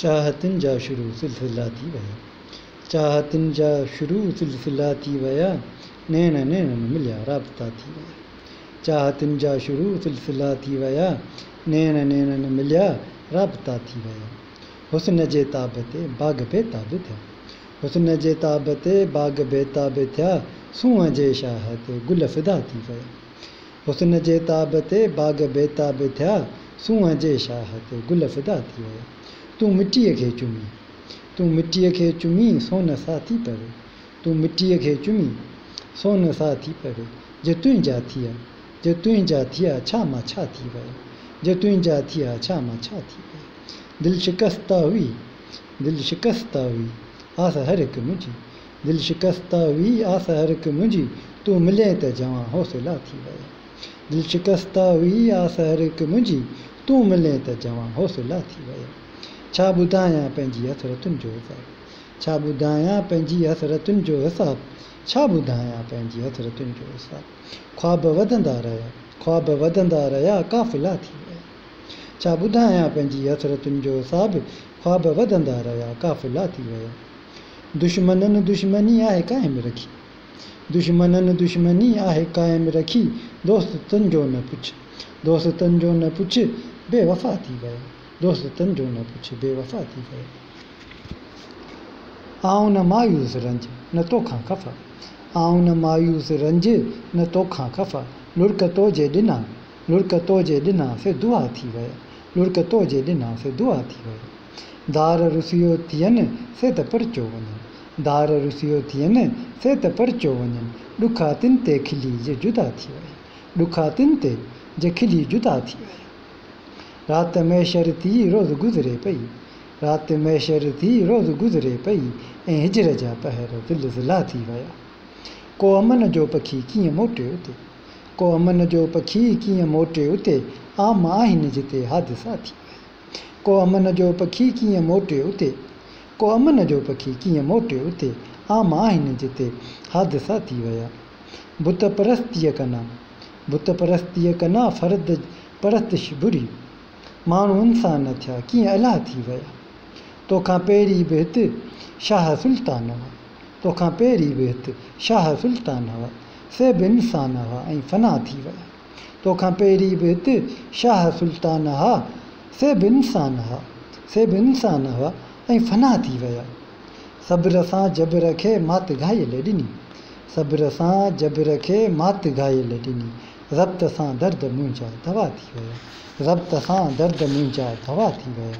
चाहतुनि जा शुरू सिलसिला थी विया चाहतुनि जा शुरू सिलसिला थी विया नैन नैननि मिलिया राबता थी विया चाहतुनि जा शुरू सिलसिला थी विया नैन नैननि मिलिया राबता थी विया हुस्न जे ताब ते बाग़ बेताब थिया हुस्न जे ताब ते बाग़ बेताब थिया सूंहं जे शाह ते गुल फिदा थी विया हुस्न जे ताब ते बाग़ बेताब थिया सूंहं जे शाह ते गुल फिदा थी विया तूं मिटीअ खे चुमी सोन सां थी पवे तूं मिटीअ खे चुमी सोन सां थी पवे जे तुंहिंजा थिया छा मां छा थी वियो जे तुंहिंजा थिया छा मां छा थी वियो दिलि शिकस्ता हुई आस हर हिकु मुंहिंजी दिलि शिकस्ता हुई आस हर हिकु मुंहिंजी तूं मिले त जवां हौसला थी वियो दिलि शिकस्ता हुई आस हर हिकु मुंहिंजी तूं मिले त जवां हौसला थी वियो छा ॿुधायां पंहिंजी हसरतुनि जो हिसाब छा ॿुधायां पंहिंजी हसरतुनि जो हिसाब छा ॿुधायां पंहिंजी हसरतुनि जो हिसाब ख्वाब वधंदा रहिया काफ़िला थी विया छा ॿुधायां पंहिंजी हसरतुनि जो हिसाब ख्वाब वधंदा रहिया काफ़िला थी विया दुश्मननि दुश्मनी आहे क़ाइमु रखी दोस्तनि जो न पुछ बेवफ़ा थी विया दोस्तनि जो न पुछ बेवफ़ा थी विया आऊं न मायूस रंज न तोखां ख़फ़ा लुड़क तो जे ॾिना से दुआ थी विया दार रुसियो थियनि से त परचो वञनि ॾुखा तिन ते खिली जे जुदा थी विया रात मैशर थी रोज़ गुज़रे पई ऐं हिजर जा पहर ज़िलज़िला थी विया को अमन जो पखी कीअं मोटे उते आम आहिनि जिते हादिसा थी विया को अमन जो पखी कीअं मोटे उते आम आहिनि जिते हादिसा थी विया बुत परस्तीअ कना फ़र्द परस्तिश बुरी माण्हू इंसान थिया कीअं अलाह थी विया तोखां पहिरीं बि हिते शाह सुल्तान हुआ से बि इंसान हुआ ऐं फना थी विया तोखां पहिरीं बि हिते शाह सुल्तान हुआ से बि इंसान हुआ ऐं फना थी विया सब्र सां जबर खे मात घायल ॾिनी ज़ब्त सां दर्द मुंहिंजा दवा थी विया